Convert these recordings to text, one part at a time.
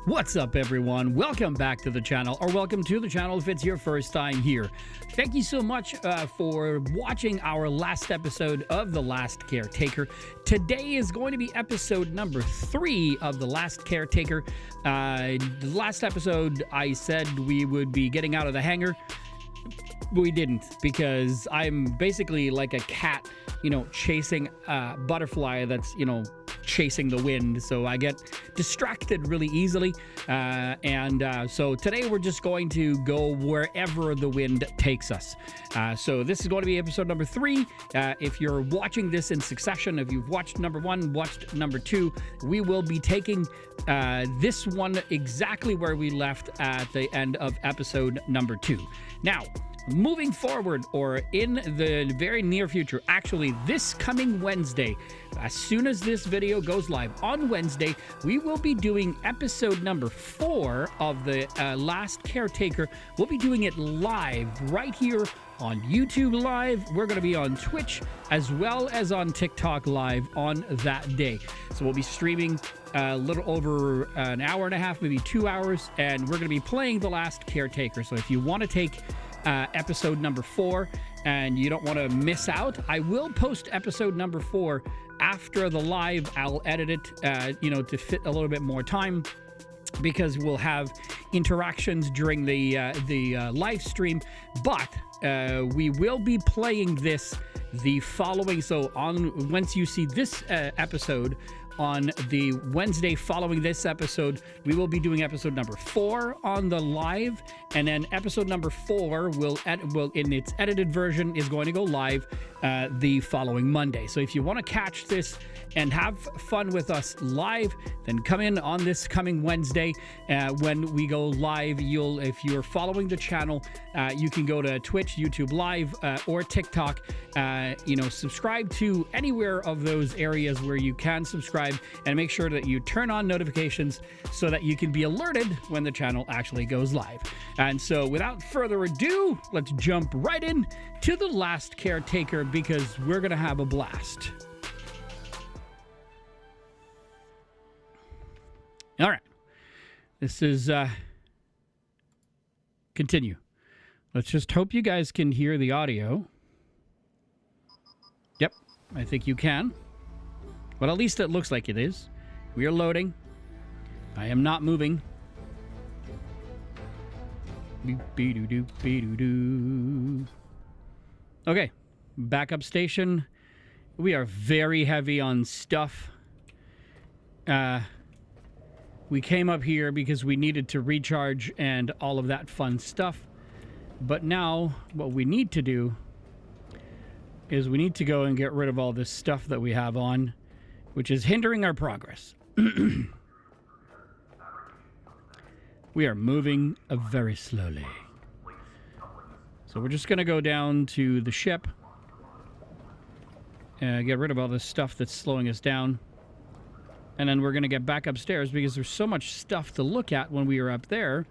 What's up, everyone? Welcome back to the channel, or welcome to the channel if it's your first time here. Thank you so much for watching our last episode of The Last Caretaker. Today is going to be episode number 3 of The Last Caretaker. The last episode, I said we would be getting out of the hangar. We didn't, because I'm basically like a cat, chasing a butterfly that's, chasing the wind, so I get distracted really easily, so today we're just going to go wherever the wind takes us. So this is going to be episode number 3. If you're watching this in succession, if you've watched number 1, watched number 2, we will be taking this one exactly where we left at the end of episode number 2. Now, moving forward, or in the very near future, actually this coming Wednesday, as soon as this video goes live on Wednesday, we will be doing episode number 4 of the Last Caretaker. We'll be doing it live right here on YouTube Live. We're going to be on Twitch as well as on TikTok Live on that day. So we'll be streaming a little over an hour and a half, maybe 2 hours, and we're going to be playing The Last Caretaker. So if you want to take episode number 4 and you don't want to miss out, I will post episode number 4 after the live. I'll edit it to fit a little bit more time, because we'll have interactions during the live stream, but we will be playing this the following, so once you see this episode, on the Wednesday following this episode, we will be doing episode number 4 on the live, and then episode number 4 will in its edited version is going to go live the following Monday. So if you want to catch this and have fun with us live, then come in on this coming Wednesday when we go live. If you're following the channel, you can go to Twitch, YouTube Live, or TikTok. Subscribe to anywhere of those areas where you can subscribe, and make sure that you turn on notifications so that you can be alerted when the channel actually goes live. And so without further ado, let's jump right in to The Last Caretaker, because we're going to have a blast. All right. This is continue. Let's just hope you guys can hear the audio. Yep, I think you can. But at least it looks like it is. We are loading. I am not moving. Okay, backup station. We are very heavy on stuff. We came up here because we needed to recharge and all of that fun stuff. But now what we need to do is we need to go and get rid of all this stuff that we have on, which is hindering our progress. We are moving very slowly. So we're just going to go down to the ship and get rid of all this stuff that's slowing us down. And then we're going to get back upstairs, because there's so much stuff to look at when we are up there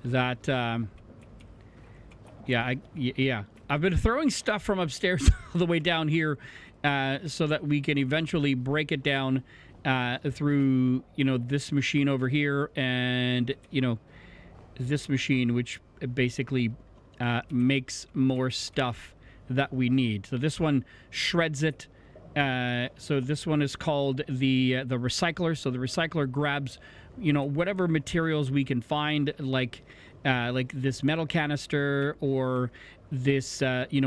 that, I've been throwing stuff from upstairs all the way down here so that we can eventually break it down through, this machine over here and, this machine, which basically makes more stuff that we need. So this one shreds it. So this one is called the recycler. So the recycler grabs, whatever materials we can find, like this metal canister or this,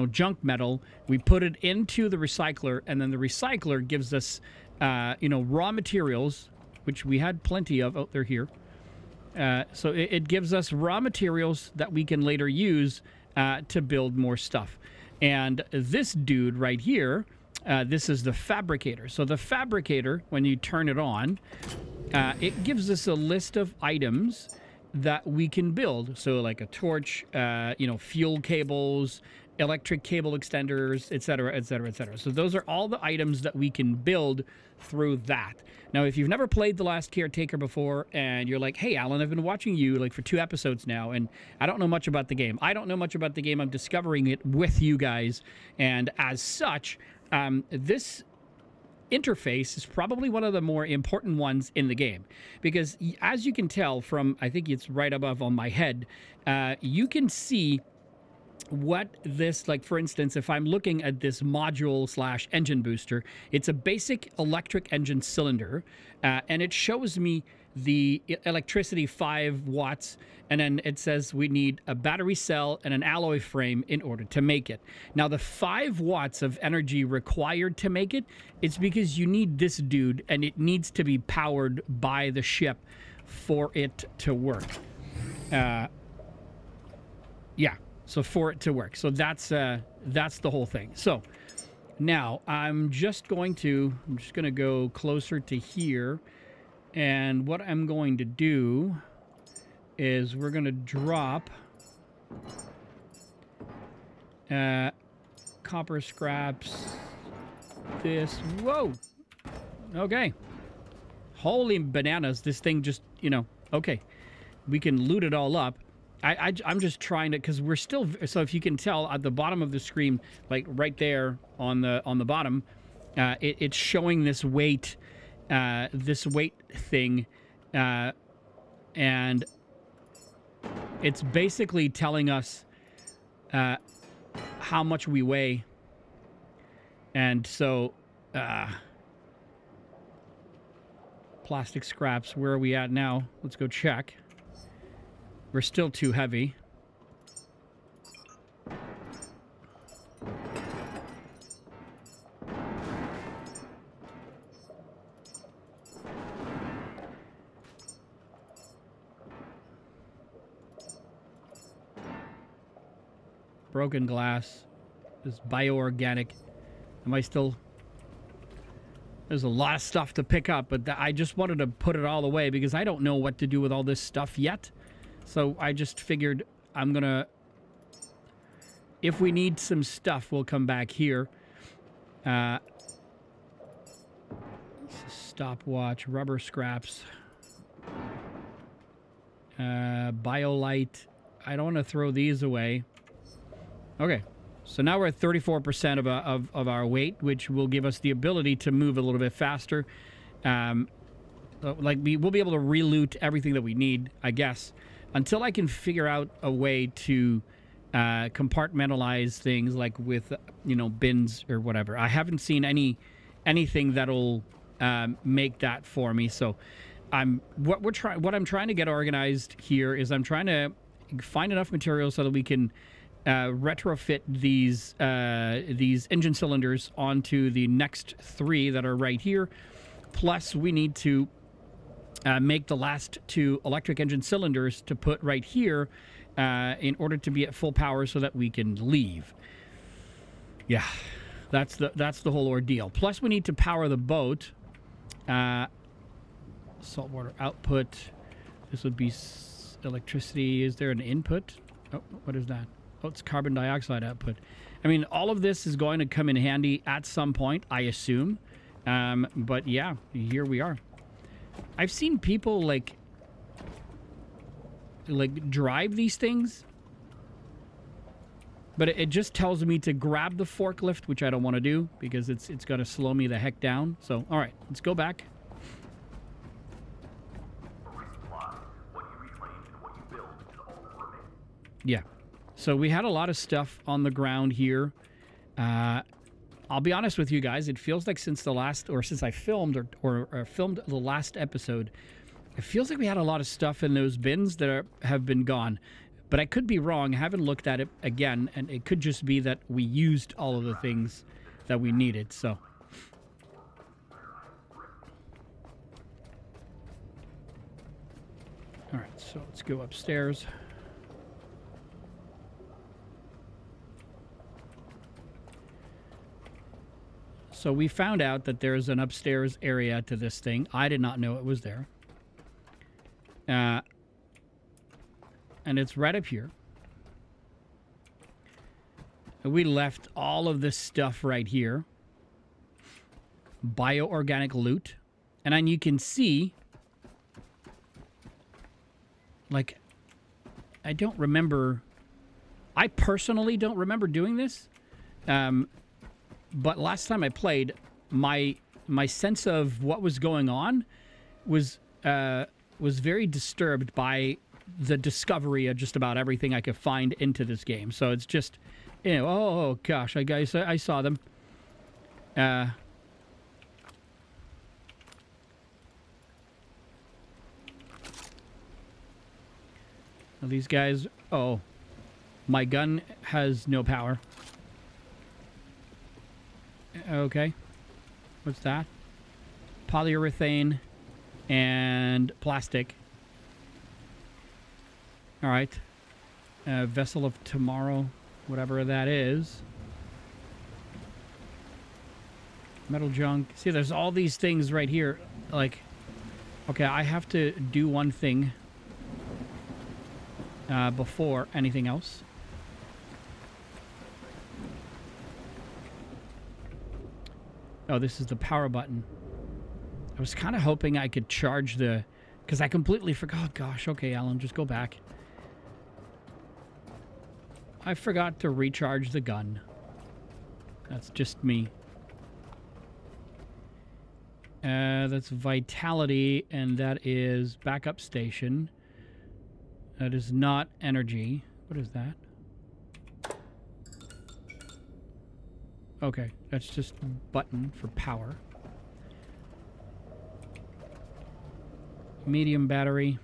junk metal. We put it into the recycler, and then the recycler gives us, raw materials, which we had plenty of out there here. So it gives us raw materials that we can later use to build more stuff. And this dude right here, this is the fabricator. So the fabricator, when you turn it on, it gives us a list of items that we can build. So like a torch, fuel cables, electric cable extenders, etc., etc., etc. So those are all the items that we can build through that. Now, if you've never played The Last Caretaker before and you're like, hey, Alan, I've been watching you for 2 episodes now, and I don't know much about the game. I don't know much about the game. I'm discovering it with you guys. And as such, this interface is probably one of the more important ones in the game, because as you can tell from, I think it's right above on my head, you can see what this, like for instance, if I'm looking at this module slash engine booster, it's a basic electric engine cylinder, and it shows me the electricity 5 watts, and then it says we need a battery cell and an alloy frame in order to make it. Now the 5 watts of energy required to make it, it's because you need this dude, and it needs to be powered by the ship for it to work. Yeah. So for it to work. So that's the whole thing. So now I'm just going to go closer to here. And what I'm going to do is we're going to drop copper scraps. This. Whoa. Okay. Holy bananas. This thing just, okay. We can loot it all up. I'm just trying to, because we're still, so if you can tell at the bottom of the screen, like right there on the bottom, it's showing this weight thing, and it's basically telling us how much we weigh. And so plastic scraps, where are we at now? Let's go check. We're still too heavy. Broken glass. This bioorganic. Am I still... There's a lot of stuff to pick up, but I just wanted to put it all away because I don't know what to do with all this stuff yet. So I just figured I'm going to... If we need some stuff, we'll come back here. Stopwatch, rubber scraps. Biolite. I don't want to throw these away. Okay. So now we're at 34% of our weight, which will give us the ability to move a little bit faster. We'll be able to re-loot everything that we need, I guess, until I can figure out a way to compartmentalize things, like with bins or whatever. I haven't seen anything that'll make that for me. So what I'm trying to get organized here is I'm trying to find enough material so that we can retrofit these engine cylinders onto the next 3 that are right here. Plus, we need to make the last 2 electric engine cylinders to put right here in order to be at full power so that we can leave. Yeah, that's the whole ordeal. Plus, we need to power the boat. Saltwater output. This would be electricity. Is there an input? Oh, what is that? Oh, it's carbon dioxide output. I mean, all of this is going to come in handy at some point, I assume. But yeah, here we are. I've seen people like drive these things, but it just tells me to grab the forklift, which I don't want to do because it's going to slow me the heck down. So, all right, let's go back. Yeah. So we had a lot of stuff on the ground here. I'll be honest with you guys. It feels like since I filmed or filmed the last episode, it feels like we had a lot of stuff in those bins that have been gone. But I could be wrong. I haven't looked at it again, and it could just be that we used all of the things that we needed. So. All right, so let's go upstairs. So we found out that there's an upstairs area to this thing. I did not know it was there. And it's right up here. And we left all of this stuff right here. Bioorganic loot. And then you can see, like, I don't remember. I personally don't remember doing this. But last time I played, my my sense of what was going on was very disturbed by the discovery of just about everything I could find into this game. So it's just, you know, oh gosh, I saw them. These guys, oh, my gun has no power. Okay. What's that? Polyurethane and plastic. All right. Vessel of tomorrow, whatever that is. Metal junk. See, there's all these things right here. Like, okay, I have to do one thing before anything else. Oh, this is the power button. I was kind of hoping I could charge the... Because I completely forgot. Oh, gosh. Okay, Alan, just go back. I forgot to recharge the gun. That's just me. That's vitality, and that is backup station. That is not energy. What is that? Okay, that's just button for power. Medium battery.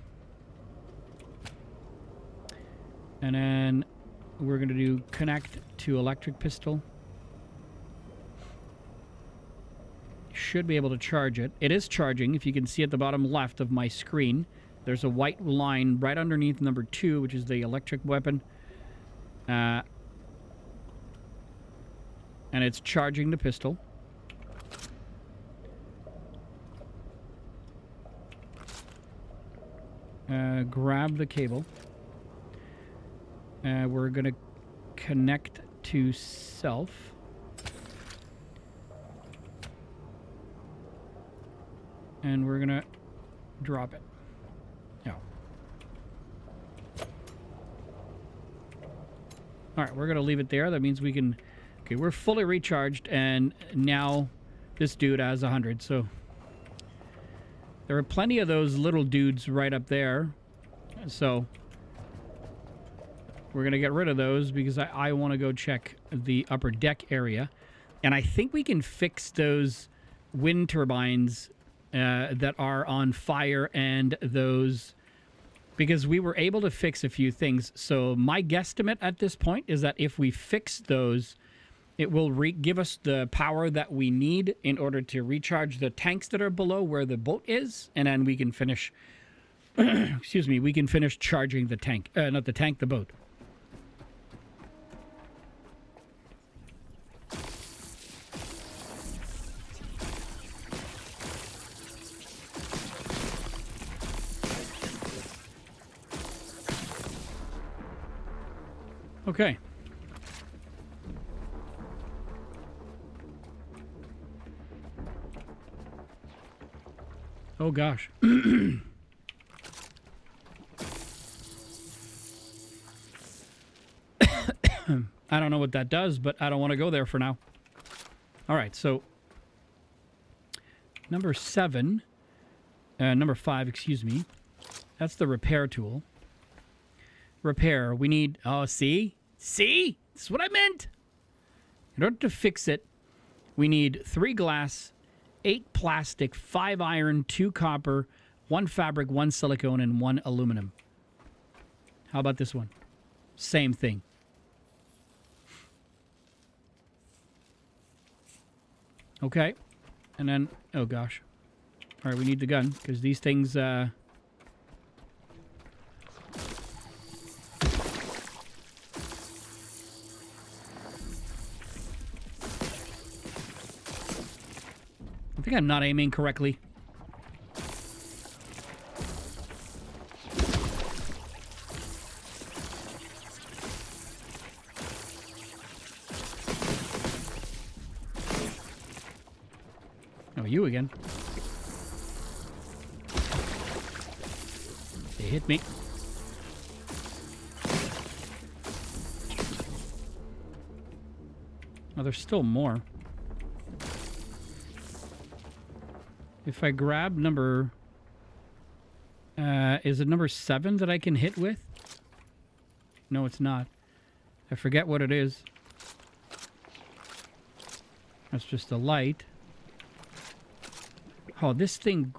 And then we're going to do connect to electric pistol. Should be able to charge it. It is charging. If you can see at the bottom left of my screen, there's a white line right underneath number 2, which is the electric weapon. And it's charging the pistol. Grab the cable. We're going to connect to self. And we're going to drop it. No. All right, we're going to leave it there. That means we can... Okay, we're fully recharged, and now this dude has 100, so... There are plenty of those little dudes right up there, so... We're going to get rid of those because I want to go check the upper deck area. And I think we can fix those wind turbines that are on fire and those... Because we were able to fix a few things. So my guesstimate at this point is that if we fix those, it will give us the power that we need in order to recharge the tanks that are below where the boat is. And then we can finish... excuse me, we can finish charging the tank. Not the tank, the boat. Okay. Oh, gosh. I don't know what that does, but I don't want to go there for now. All right, so number 5, excuse me. That's the repair tool. Repair. We need... Oh, see? See? That's what I meant. In order to fix it, we need 3 glass, 8 plastic, 5 iron, 2 copper, 1 fabric, 1 silicone, and 1 aluminum. How about this one? Same thing. Okay. And then... Oh, gosh. All right, we need the gun, because these things... I think I'm not aiming correctly. Oh, you again. They hit me. Oh, there's still more. If I grab number... is it number 7 that I can hit with? No, it's not. I forget what it is. That's just a light. Oh, this thing...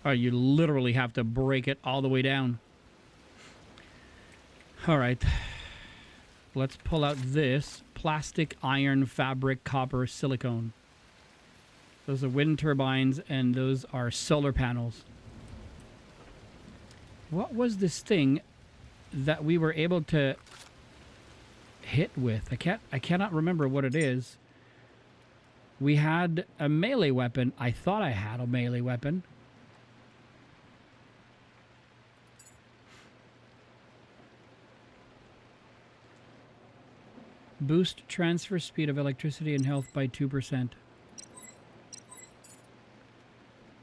Oh, you literally have to break it all the way down. All right. Let's pull out this. Plastic, iron, fabric, copper, silicone. Those are wind turbines, and those are solar panels. What was this thing that we were able to hit with? I cannot remember what it is. We had a melee weapon. I thought I had a melee weapon. Boost transfer speed of electricity and health by 2%.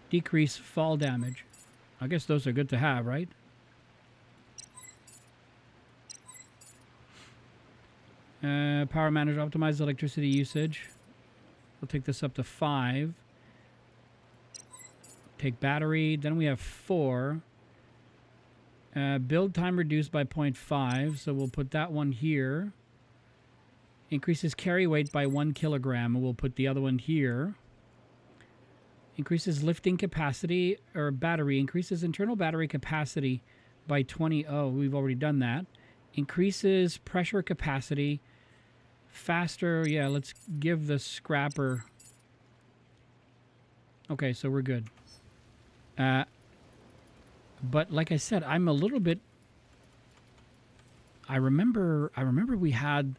Decrease fall damage. I guess those are good to have, right? Power manager optimize electricity usage. We'll take this up to 5. Take battery. Then we have 4. Build time reduced by 0.5. So we'll put that one here. Increases carry weight by 1 kilogram. We'll put the other one here. Increases lifting capacity, or battery. Increases internal battery capacity by 20. Oh, we've already done that. Increases pressure capacity. Faster. Yeah, let's give the scrapper. Okay, so we're good. But like I said, I'm a little bit... I remember we had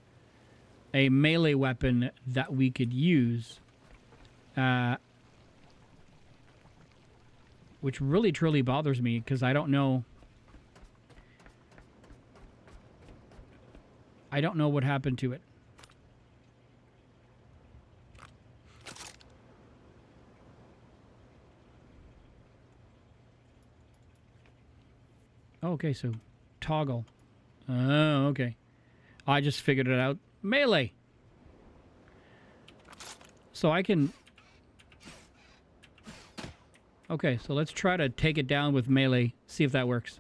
a melee weapon that we could use, which really truly bothers me because I don't know what happened to it. Okay, so toggle. Oh, okay. I just figured it out. Melee. So I can... Okay, so let's try to take it down with melee. See if that works.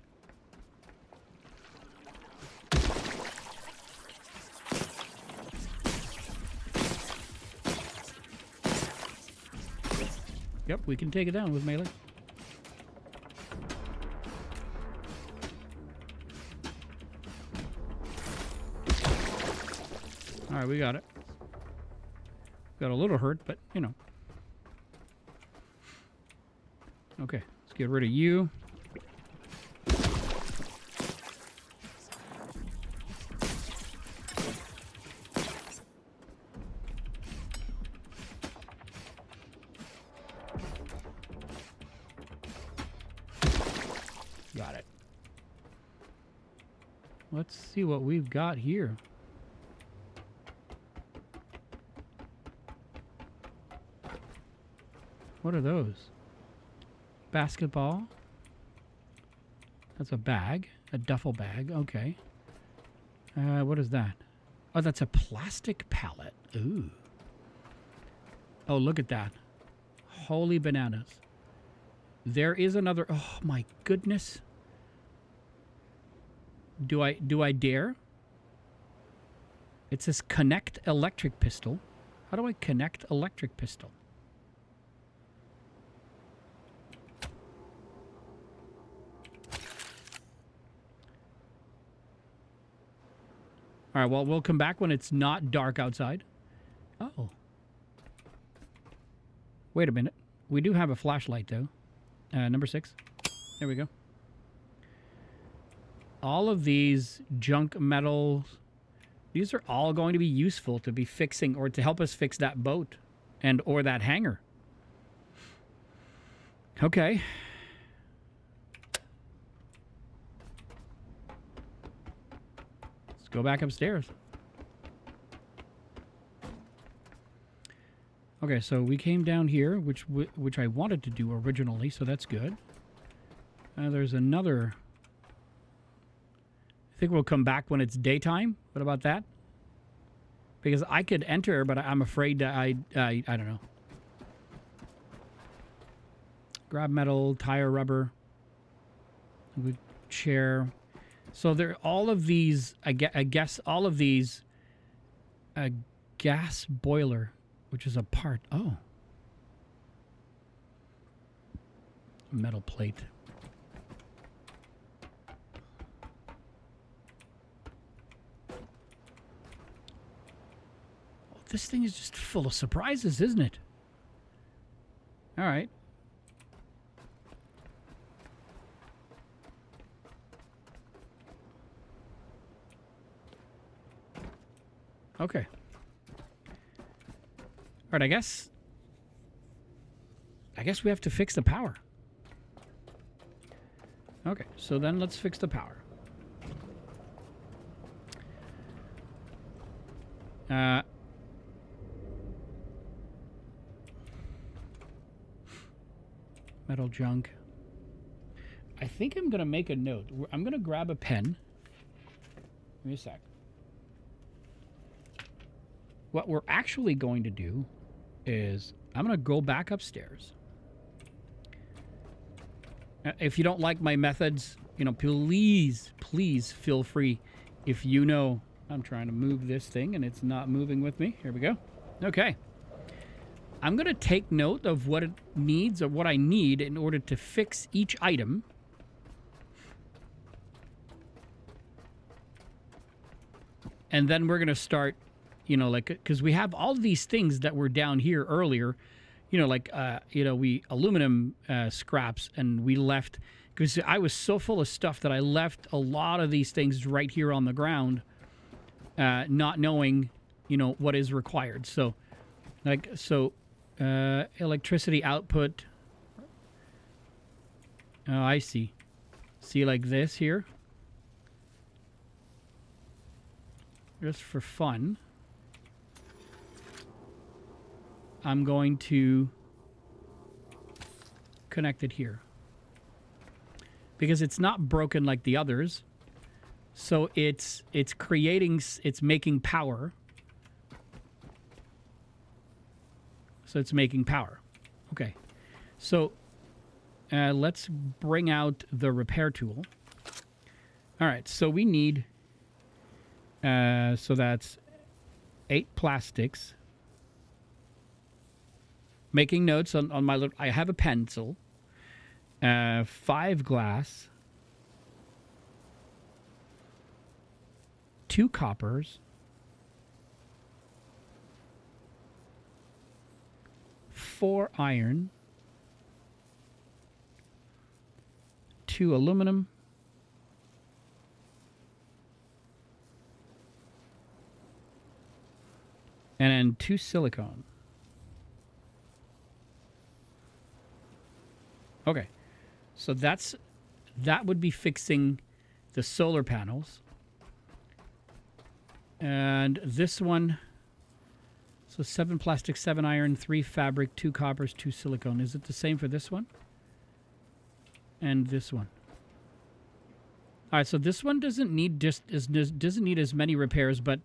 Yep, we can take it down with melee. All right, we got it. Got a little hurt, but, you know. Okay, let's get rid of you. Got it. Let's see what we've got here. What are those? Basketball. That's a bag. A duffel bag. Okay. What is that? Oh, that's a plastic pallet. Ooh. Oh, look at that. Holy bananas. There is another... Oh, my goodness. Do I dare? It says connect electric pistol. How do I connect electric pistol? All right, well, we'll come back when it's not dark outside. Oh. Wait a minute. We do have a flashlight, though. Number 6. There we go. All of these junk metals, these are all going to be useful to be fixing or to help us fix that boat and or that hangar. Okay. Go back upstairs. Okay, so we came down here, which I wanted to do originally, so that's good. There's another. I think we'll come back when it's daytime. What about that? Because I could enter, but I'm afraid that I don't know. Grab metal, tire rubber, wood chair. So there, all of these. I guess all of these. A gas boiler, which is a part. Oh, metal plate. This thing is just full of surprises, isn't it? All right. Okay. All right, I guess we have to fix the power. Okay, so then let's fix the power. Metal junk. I think I'm going to make a note. I'm going to grab a pen. Give me a sec. What we're actually going to do is I'm going to go back upstairs. If you don't like my methods, you know, please feel free. If you know, I'm trying to move this thing and it's not moving with me. Here we go. Okay. I'm going to take note of what it needs or what I need in order to fix each item. And then we're going to start, you know, like, because we have all these things that were down here earlier, you know, like, you know, aluminum scraps, and we left, because I was so full of stuff that I left a lot of these things right here on the ground, not knowing, you know, what is required. So, like, electricity output. Oh, I see. See, like this here. Just for fun, I'm going to connect it here. Because it's not broken like the others. So it's making power. So it's making power. Okay. So let's bring out the repair tool. All right. So we need, so that's 8 plastics. Making notes on my little, I have a pencil. 5 glass. 2 coppers. 4 iron, 2 aluminum, and then 2 silicone. Okay, so that would be fixing the solar panels. And this one, so 7 plastic, 7 iron, 3 fabric, 2 coppers, 2 silicone. Is it the same for this one? And this one. All right, so this one doesn't need as many repairs, but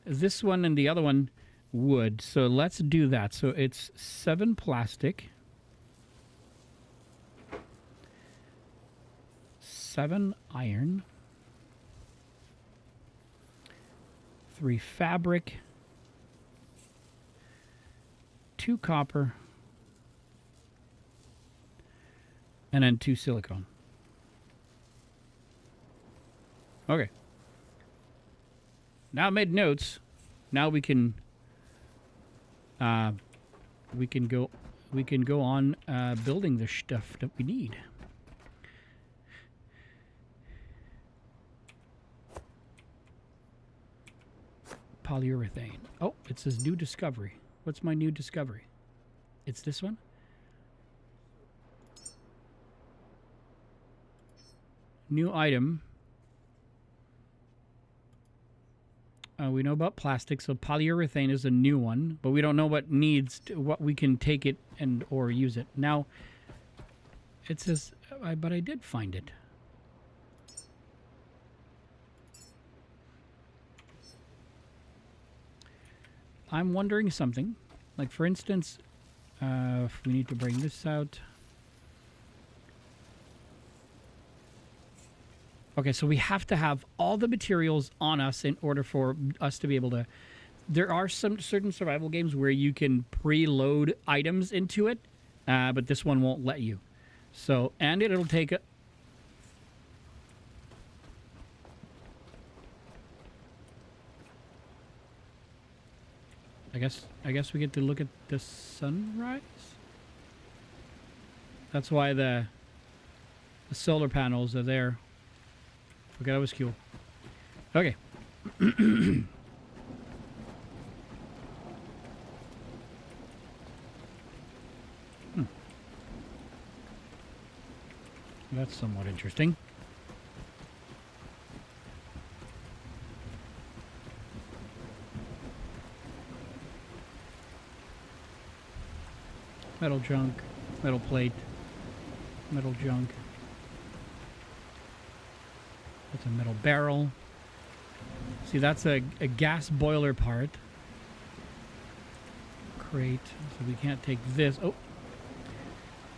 this one and the other one would. So let's do that. So it's 7 plastic, 7 iron, 3 fabric, 2 copper, and then 2 silicone. Okay. Now I made notes. Now we can go on building the stuff that we need. Polyurethane. Oh, it says new discovery. What's my new discovery? It's this one? New item. We know about plastic, so polyurethane is a new one, but we don't know what what we can take it and or use it. Now, it says, but I did find it. I'm wondering something. Like, for instance, if we need to bring this out. Okay, so we have to have all the materials on us in order for us to be able to... There are some certain survival games where you can preload items into it, but this one won't let you. So, and it'll take a... I guess we get to look at the sunrise? That's why the solar panels are there. Okay, that was cool. Okay. That's somewhat interesting. Metal junk, metal plate, metal junk. That's a metal barrel. See, that's a gas boiler part. Crate. So we can't take this. Oh,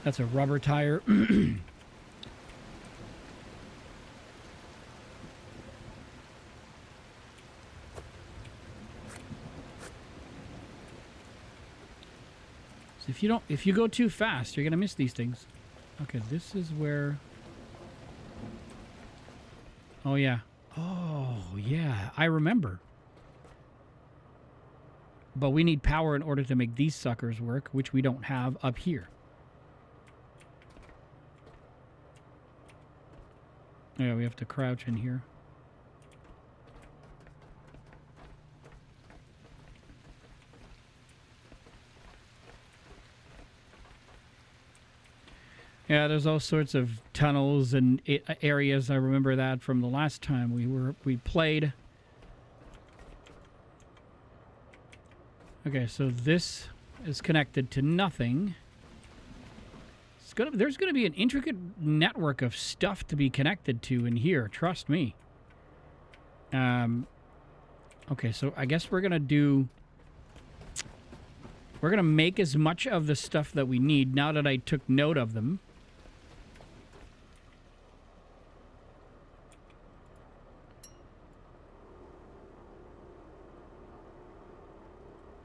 that's a rubber tire. So if you go too fast, you're gonna miss these things. Okay, this is where... Oh, yeah. Oh, yeah. I remember. But we need power in order to make these suckers work, which we don't have up here. Yeah, we have to crouch in here. Yeah, there's all sorts of tunnels and areas. I remember that from the last time we played. Okay, so this is connected to nothing. There's gonna be an intricate network of stuff to be connected to in here. Trust me. Okay, so I guess we're gonna make as much of the stuff that we need now that I took note of them.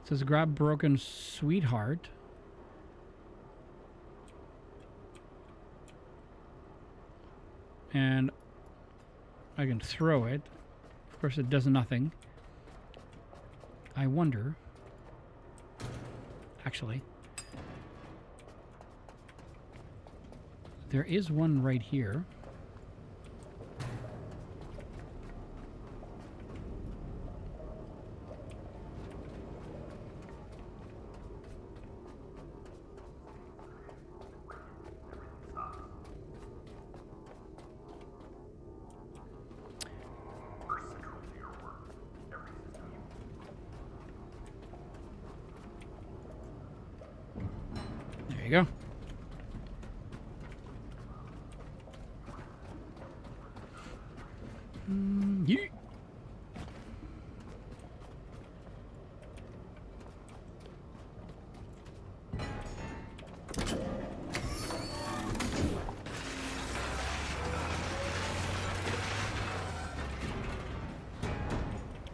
It says grab broken sweetheart. And I can throw it. Of course, it does nothing. I wonder... Actually... There is one right here. There you go. Yeah.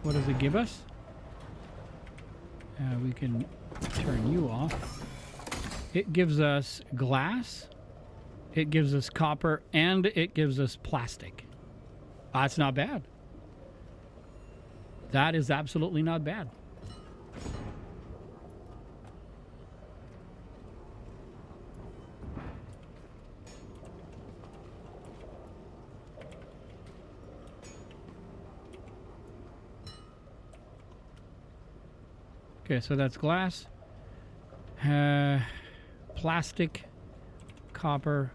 What does it give us? We can turn you off. It gives us glass, it gives us copper, and it gives us plastic. That's not bad. That is absolutely not bad. Okay, so that's glass, plastic, copper,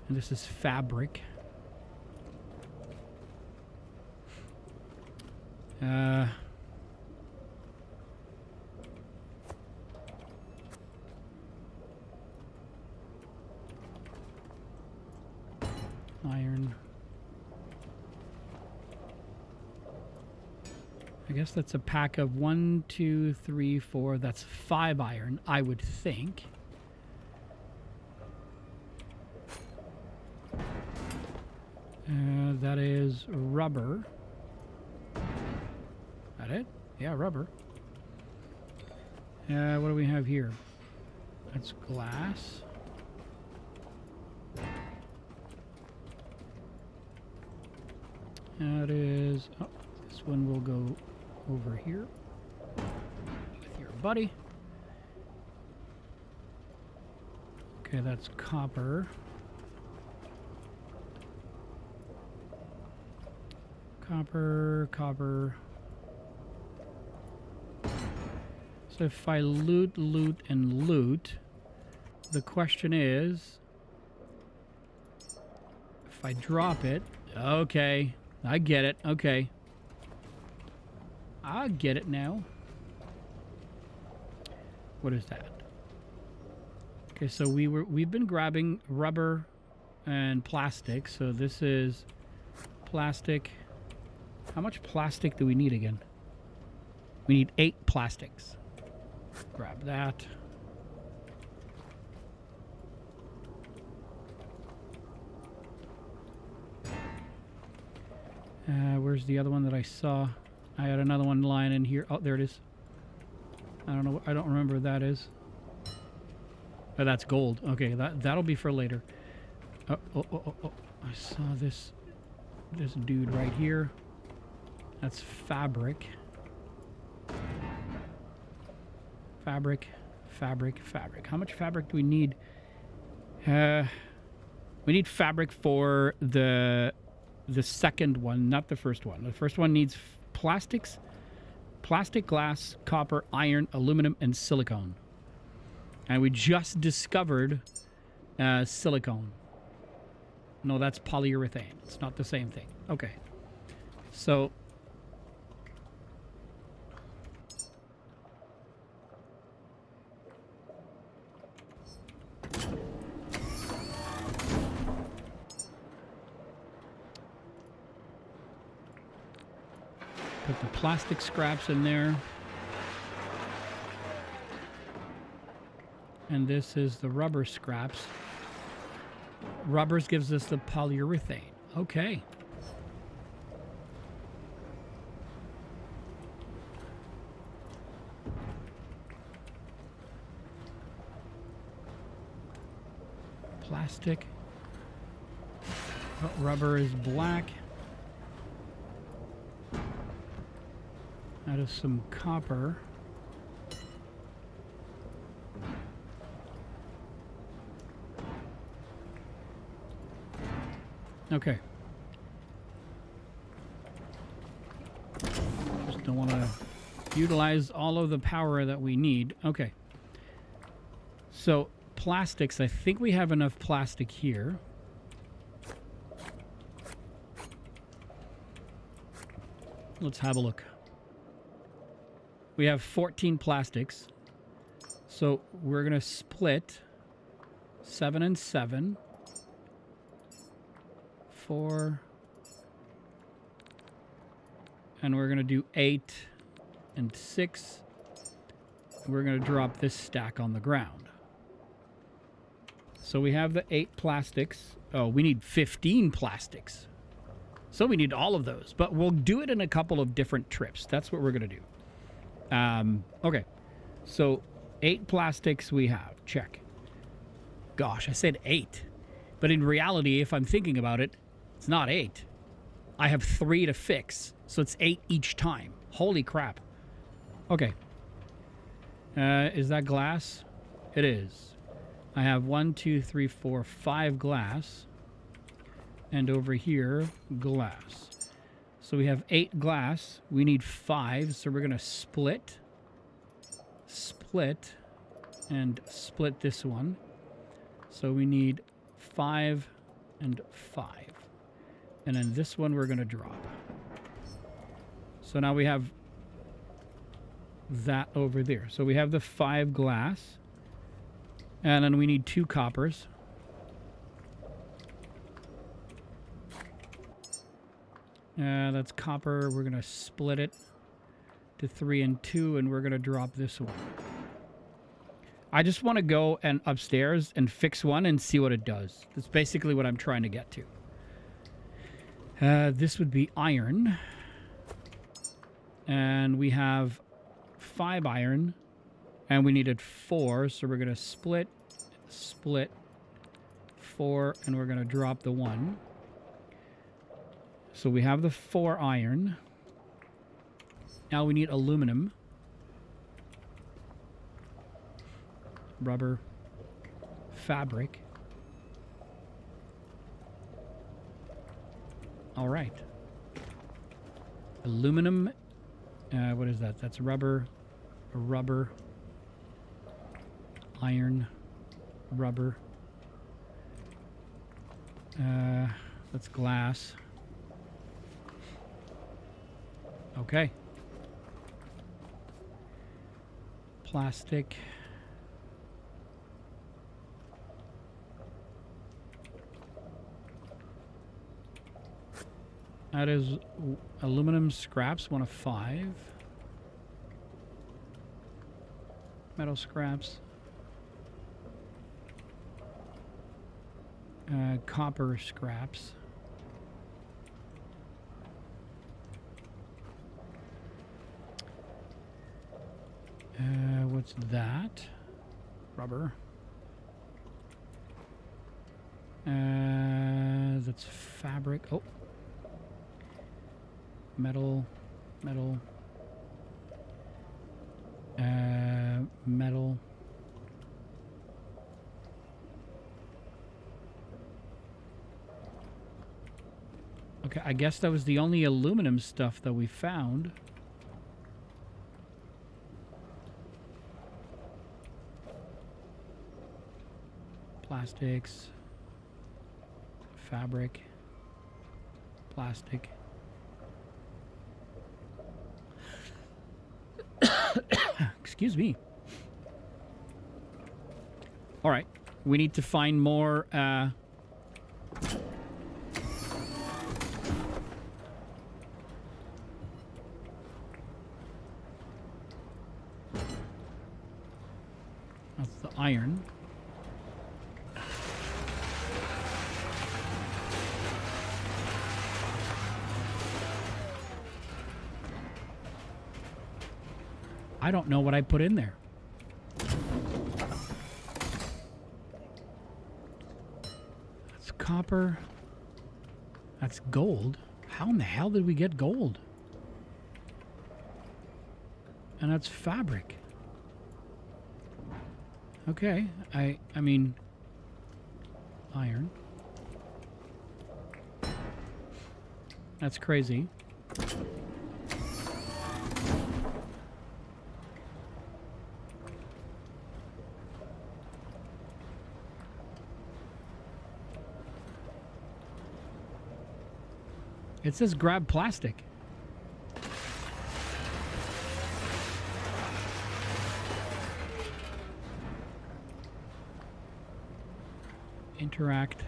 and this is fabric. I guess that's a pack of 1, 2, 3, 4. That's 5 iron, I would think. That is rubber. That it? Yeah, rubber. What do we have here? That's glass. That is... Oh, this one will go over here with your buddy. Okay, that's copper. Copper, copper. So if I loot, and loot, the question is, if I drop it, okay, I get it, okay. I get it now. What is that? Okay, so we've been grabbing rubber and plastic, so this is plastic. How much plastic do we need again? We need 8 plastics. Grab that. Where's the other one that I saw? I had another one lying in here. Oh, there it is. I don't know. I don't remember what that is. Oh, that's gold. Okay, that'll be for later. Oh! I saw this dude right here. That's fabric. Fabric. How much fabric do we need? We need fabric for the second one, not the first one. The first one needs plastics, plastic, glass, copper, iron, aluminum, and silicone. And we just discovered silicone. No, that's polyurethane. It's not the same thing. Okay. So... put the plastic scraps in there. And this is the rubber scraps. Rubbers gives us the polyurethane. Okay. Plastic. Rubber is black. That is some copper. Okay. Just don't want to utilize all of the power that we need. Okay. So, plastics. I think we have enough plastic here. Let's have a look. We have 14 plastics. So we're going to split 7 and 7. 4. And we're going to do 8 and 6. We're going to drop this stack on the ground. So we have the 8 plastics. Oh, we need 15 plastics. So we need all of those. But we'll do it in a couple of different trips. That's what we're going to do. Okay, so 8 plastics we have. Check. Gosh, I said 8. But in reality, if I'm thinking about it, it's not 8. I have 3 to fix, so it's 8 each time. Holy crap. Okay. Is that glass? It is. I have 1, 2, 3, 4, 5 glass. And over here, glass. So we have 8 glass. We need 5, so we're going to split, and split this one. So we need 5 and 5. And then this one we're going to drop. So now we have that over there. So we have the 5 glass. And then we need 2 coppers. That's copper. We're going to split it. to 3 and 2, and we're going to drop this one. I just want to go and upstairs and fix one and see what it does. That's basically what I'm trying to get to. This would be iron. And we have 5 iron. And we needed 4, so we're going to split 4, and we're going to drop the 1. So we have the 4 iron. Now we need aluminum. Rubber. Fabric. All right. Aluminum. What is that? That's rubber. Rubber. Iron. Rubber. That's glass. Okay. Plastic. That is aluminum scraps, 1 of 5. Metal scraps. Copper scraps. What's that? Rubber. That's fabric. Oh. Metal. Metal. Metal. Okay, I guess that was the only aluminum stuff that we found. Plastics. Fabric. Plastic. Excuse me. All right. We need to find more... That's the iron. I don't know what I put in there. That's copper. That's gold. How in the hell did we get gold? And that's fabric. Okay, I mean, iron. That's crazy. It says grab plastic. Interact.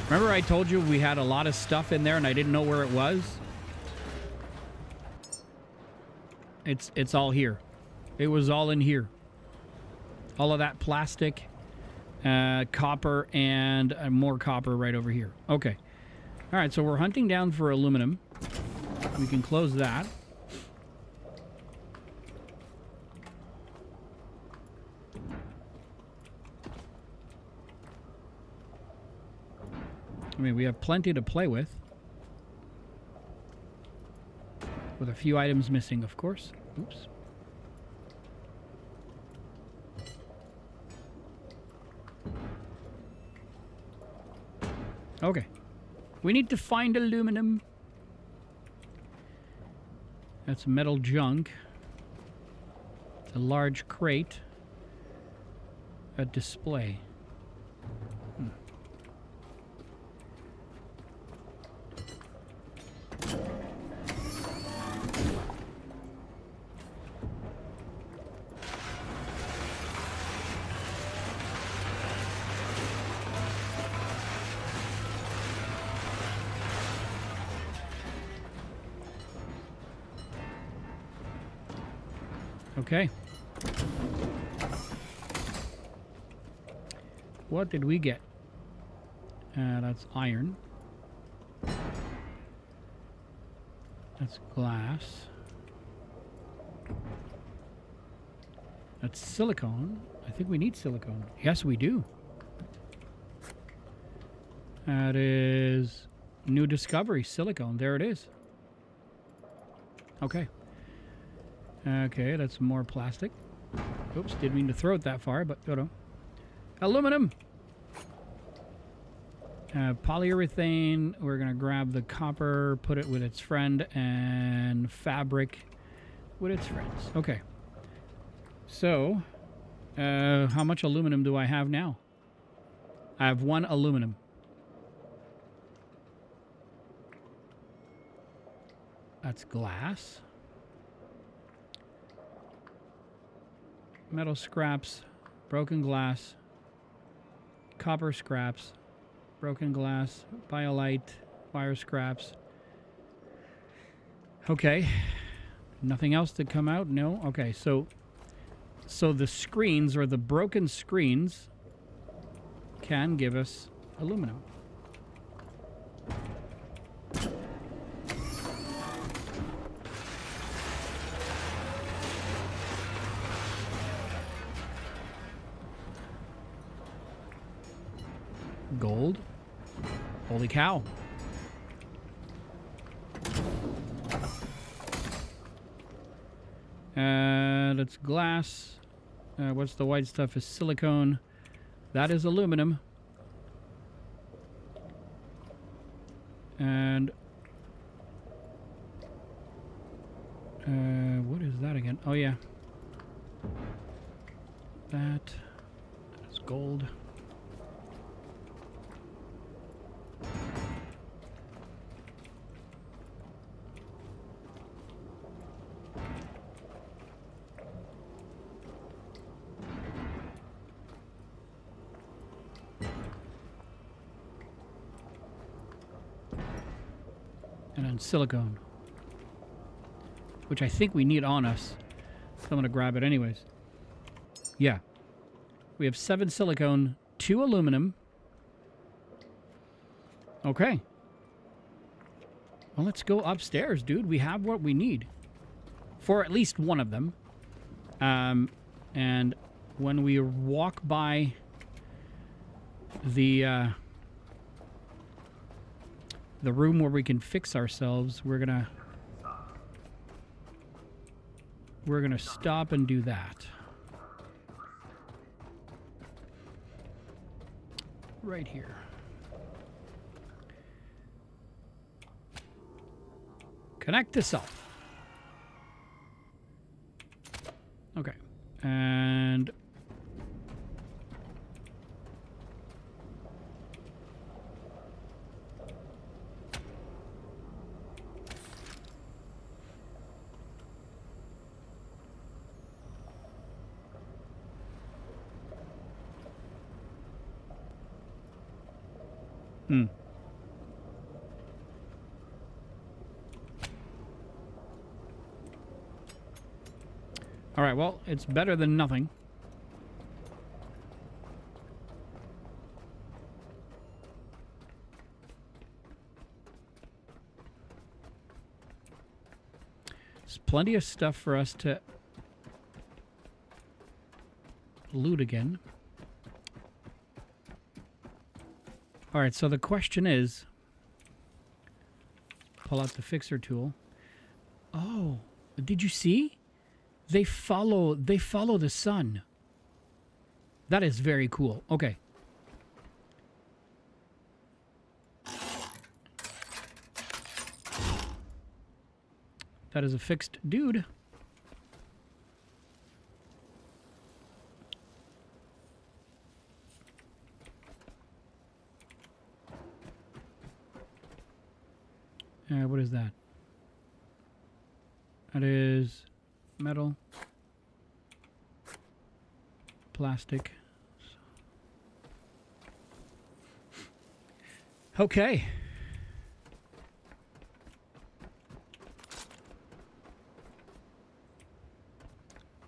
Remember I told you we had a lot of stuff in there and I didn't know where it was? It's all here. It was all in here. All of that plastic, copper, and more copper right over here. Okay. All right, so we're hunting down for aluminum. We can close that. I mean, we have plenty to play with. With a few items missing, of course. Oops. Okay. We need to find aluminum. That's metal junk. It's a large crate. A display. Okay. What did we get? That's iron. That's glass. That's silicone. I think we need silicone. Yes, we do. That is new discovery, silicone. There it is. Okay. Okay, that's more plastic. Oops, didn't mean to throw it that far, but no. Aluminum. Polyurethane. We're going to grab the copper, put it with its friend, and fabric with its friends. Okay. So, how much aluminum do I have now? I have 1 aluminum. That's glass. Metal scraps, broken glass, copper scraps, broken glass, biolite, wire scraps. Okay. Nothing else to come out? No? Okay, so the screens, or the broken screens, can give us aluminum. Gold. Holy cow. That's glass. What's the white stuff is silicone. That is aluminum. And what is that again? Oh yeah. That's gold. And then silicone, which I think we need on us. So I'm going to grab it anyways. Yeah. We have 7 silicone, 2 aluminum. Okay. Well, let's go upstairs, dude. We have what we need for at least one of them. And when we walk by the room where we can fix ourselves, we're gonna stop and do that. Right here. Connect to self. Okay. And all right, well, it's better than nothing. There's plenty of stuff for us to loot again. All right, so the question is, pull out the fixer tool. Oh, did you see? They follow the sun. That is very cool. Okay. That is a fixed dude. What is that? That is metal, plastic. Okay.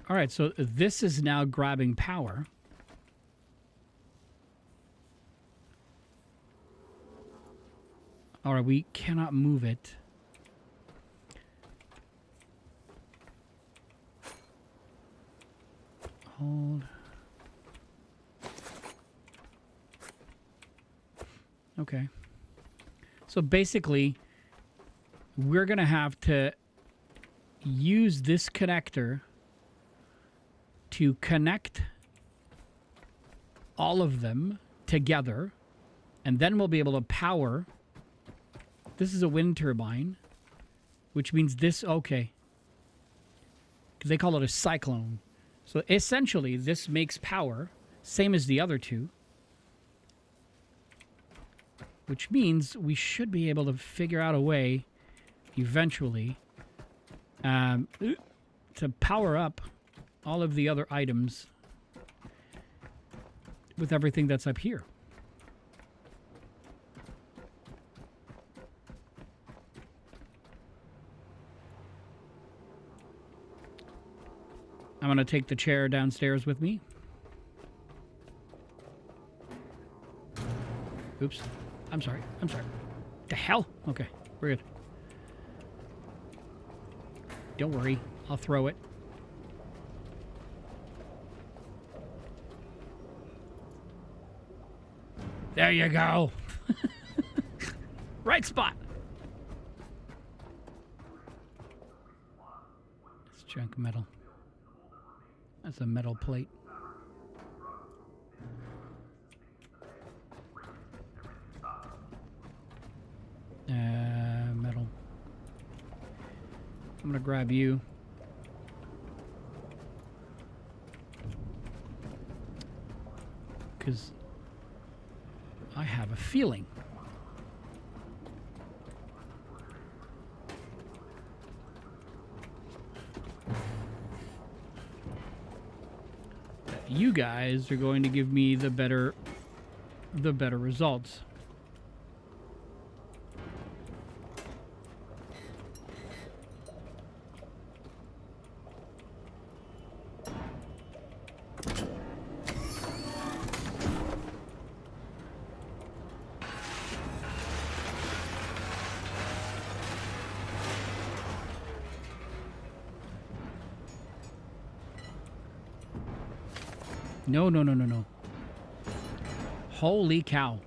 All right, so this is now grabbing power. All right, we cannot move it. Hold. Okay. So basically, we're going to have to use this connector to connect all of them together, and then we'll be able to power. This is a wind turbine, which means this, okay, because they call it a cyclone. So essentially, this makes power, same as the other two, which means we should be able to figure out a way eventually to power up all of the other items with everything that's up here. I'm going to take the chair downstairs with me. Oops. I'm sorry. The hell? Okay, we're good. Don't worry. I'll throw it. There you go. Right spot. It's junk metal. That's a metal plate. Metal. I'm gonna grab you. Because I have a feeling that you guys are going to give me the better results. No. Holy cow.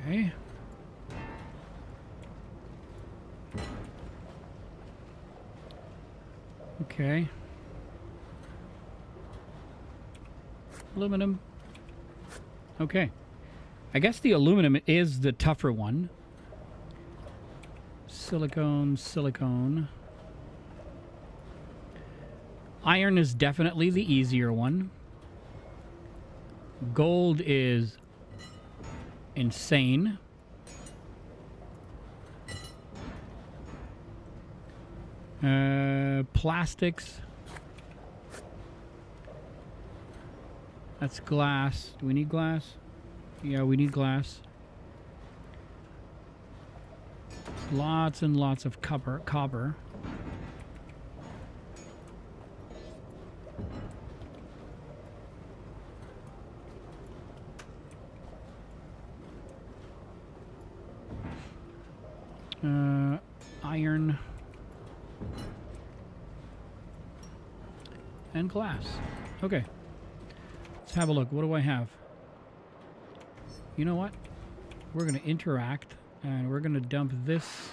Okay. Okay. Aluminum. Okay. I guess the aluminum is the tougher one. Silicone. Iron is definitely the easier one. Gold is insane. Plastics. That's glass. Do we need glass? Yeah, we need glass. Lots and lots of copper. Iron. And glass. Okay. Let's have a look. What do I have? You know what? We're going to interact, and we're going to dump this.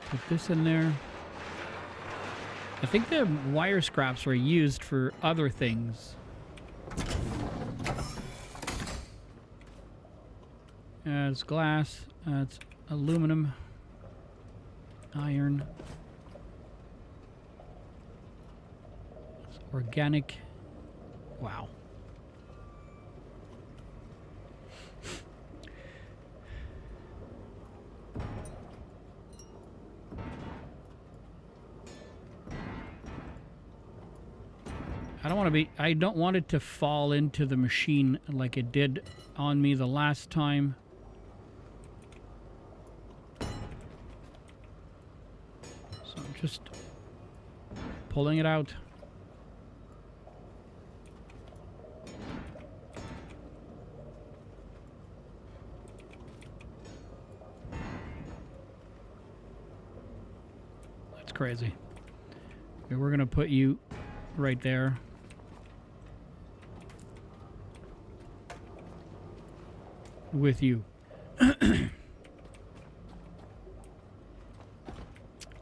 Put this in there. I think the wire scraps were used for other things. It's glass. It's aluminum. Iron. It's organic. Wow. I don't want it to fall into the machine like it did on me the last time. So I'm just pulling it out. That's crazy. Okay, we're gonna put you right there. With you.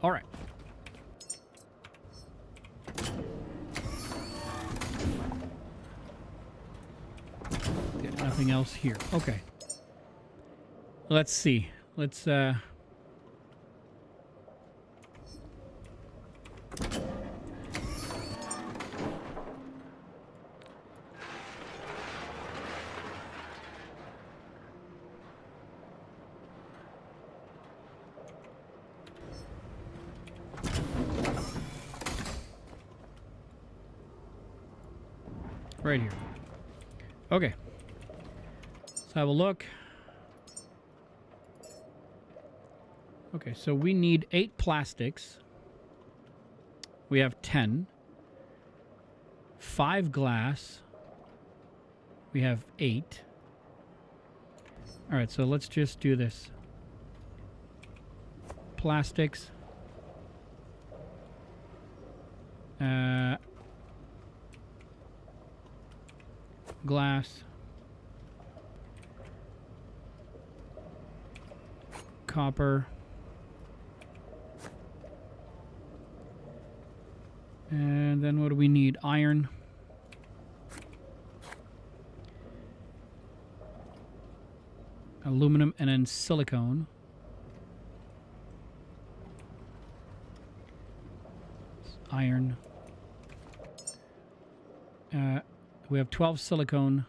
All right. Okay, nothing else here. Okay. Let's see. Let's right here. Okay. Let's have a look. Okay, so we need 8 plastics. We have 10. 5 glass. We have 8. All right, so let's just do this. Plastics. Glass. Copper. And then what do we need? Iron. Aluminum, and then silicone. Iron. We have 12 silicone.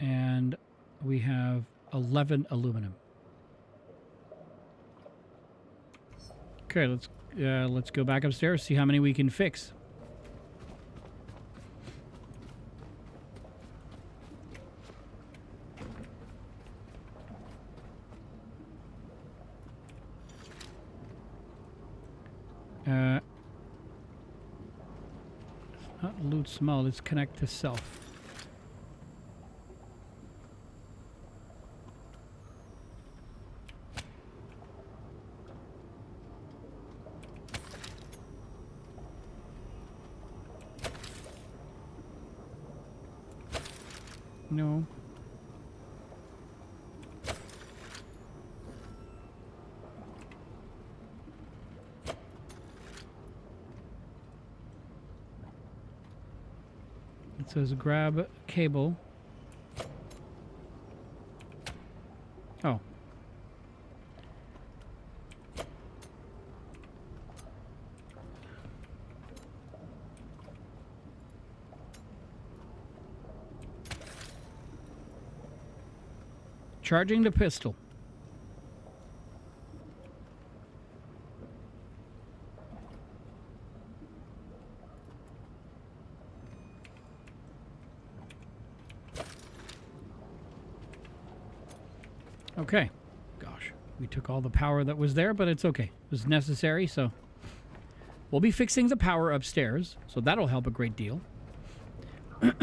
And we have 11 aluminum. Okay, let's go back upstairs, see how many we can fix. Not loot small, let's connect to self. No. It says grab cable. Oh. Charging the pistol. Okay. Gosh, we took all the power that was there, but it's okay. It was necessary, so we'll be fixing the power upstairs, so that'll help a great deal. What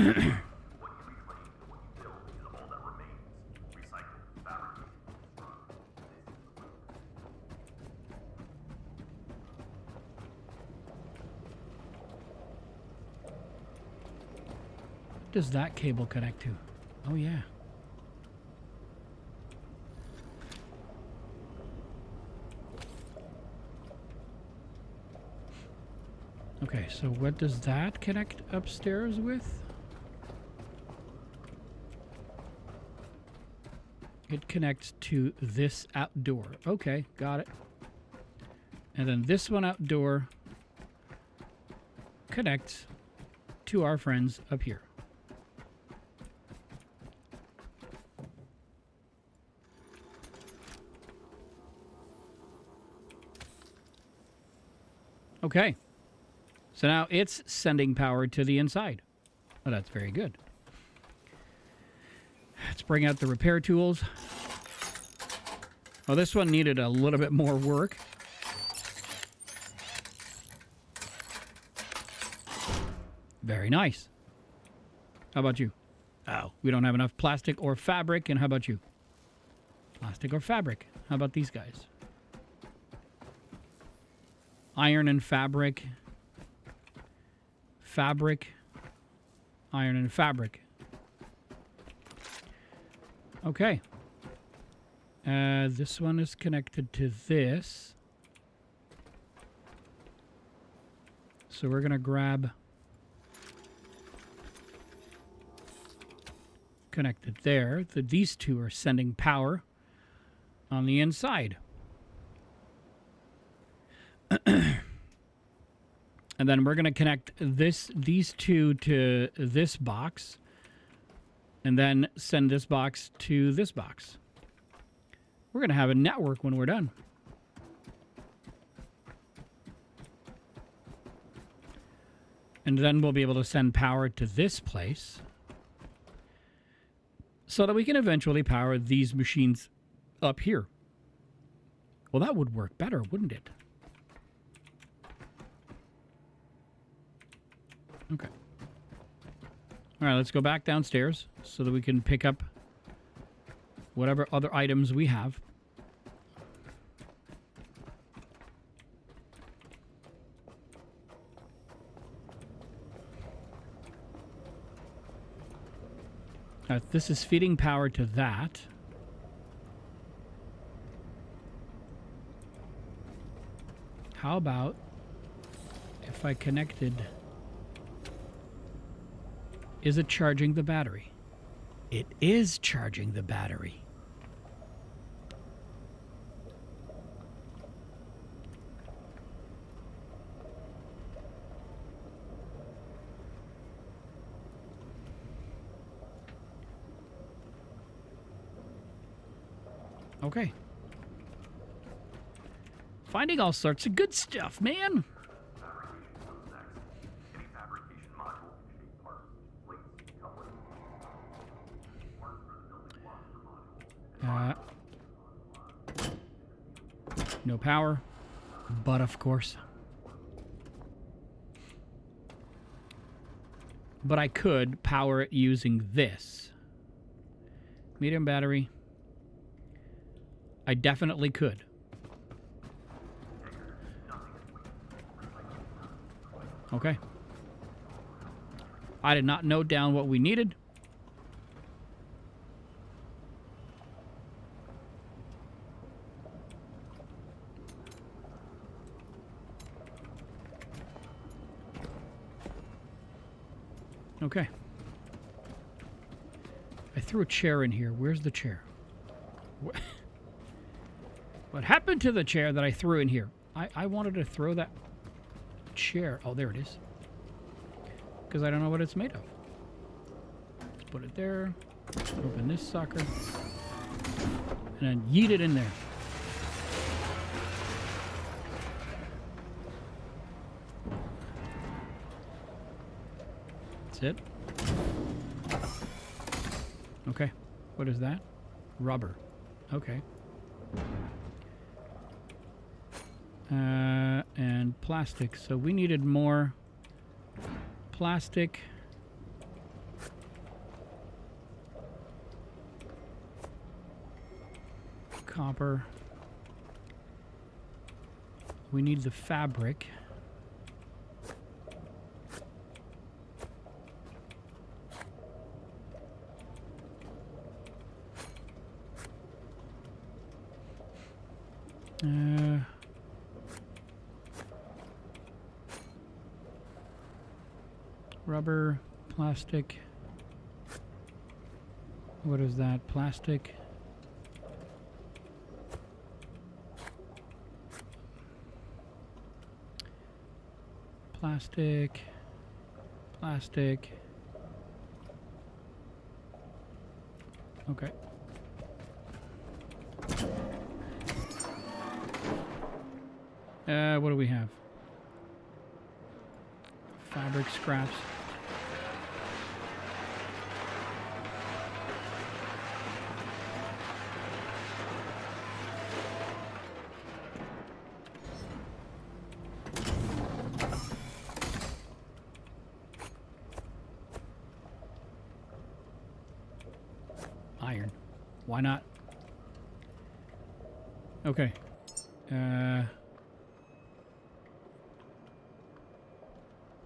does that cable connect to? Oh, yeah. Okay, so what does that connect upstairs with? It connects to this outdoor. Okay, got it. And then this one outdoor connects to our friends up here. Okay. So now it's sending power to the inside. Oh, that's very good. Let's bring out the repair tools. Oh, this one needed a little bit more work. Very nice. How about you? Oh, we don't have enough plastic or fabric. And how about you? Plastic or fabric? How about these guys? Iron and fabric. Fabric. Iron and fabric. Okay. This one is connected to this. So we're going to grab... connected there. These two are sending power on the inside. And then we're going to connect these two to this box, and then send this box to this box. We're going to have a network when we're done. And then we'll be able to send power to this place so that we can eventually power these machines up here. Well, that would work better, wouldn't it? Okay. All right, let's go back downstairs so that we can pick up whatever other items we have. This is feeding power to that. How about if I connected... Is it charging the battery? It is charging the battery. Okay. Finding all sorts of good stuff, man. No power, but of course. But I could power it using this. Medium battery. I definitely could. Okay. I did not note down what we needed. Okay. I threw a chair in here. Where's the chair? What happened to the chair that I threw in here? I wanted to throw that chair. Oh, there it is. Because I don't know what it's made of. Let's put it there. Open this sucker. And then yeet it in there. That's it. Okay. What is that? Rubber. Okay. And plastic. So we needed more plastic. Copper. We need the fabric. Rubber, plastic. What is that? Plastic. Plastic. Plastic. Okay. What do we have? Fabric scraps. Iron. Why not? Okay.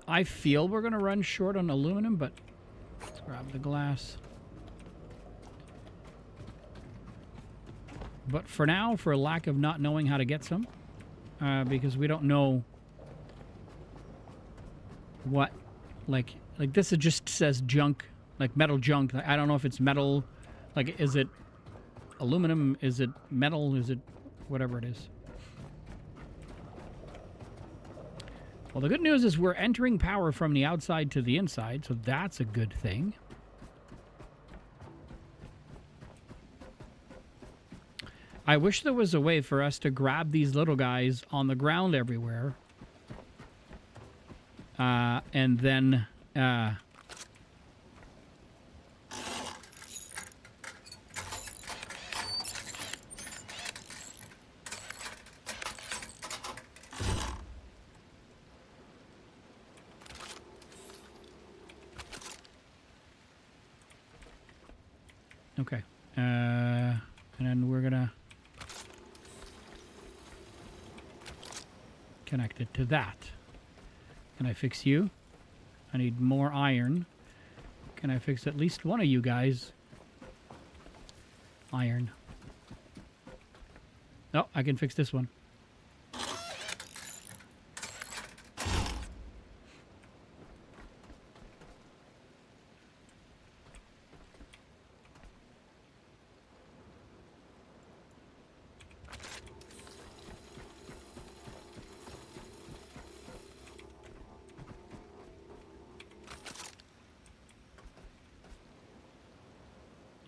I feel we're going to run short on aluminum, but let's grab the glass. But for now, for lack of not knowing how to get some, because we don't know what, like this, it just says junk, like metal junk. I don't know if it's metal, like, is it aluminum? Is it metal? Is it whatever it is? Well, the good news is we're entering power from the outside to the inside, so that's a good thing. I wish there was a way for us to grab these little guys on the ground everywhere. And then... okay. And then we're gonna connect it to that. Can I fix you? I need more iron. Can I fix at least one of you guys? Iron. Oh, I can fix this one.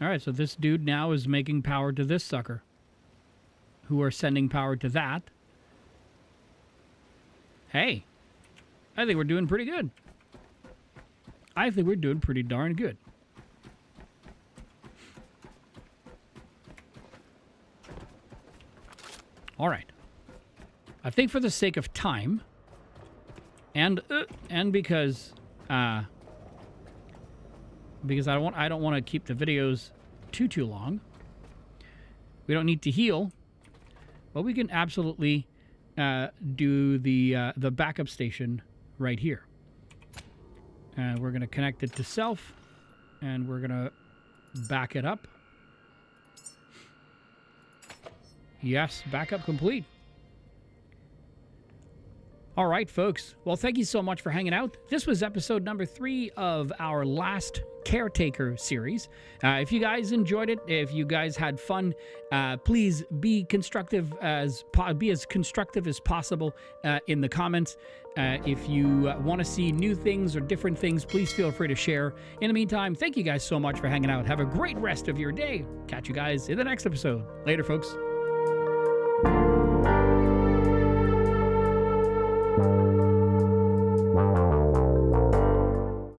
All right, so this dude now is making power to this sucker, who are sending power to that. Hey, I think we're doing pretty good. I think we're doing pretty darn good. All right. I think for the sake of time, and because I don't want to keep the videos too long. We don't need to heal, but we can absolutely do the backup station right here. And we're going to connect it to self, and we're going to back it up. Yes, backup complete. All right, folks. Well, thank you so much for hanging out. This was episode number 3 of our Last Caretaker series. If you guys enjoyed it, if you guys had fun, please be constructive as constructive as possible in the comments. If you want to see new things or different things, please feel free to share. In the meantime, thank you guys so much for hanging out. Have a great rest of your day. Catch you guys in the next episode. Later, folks.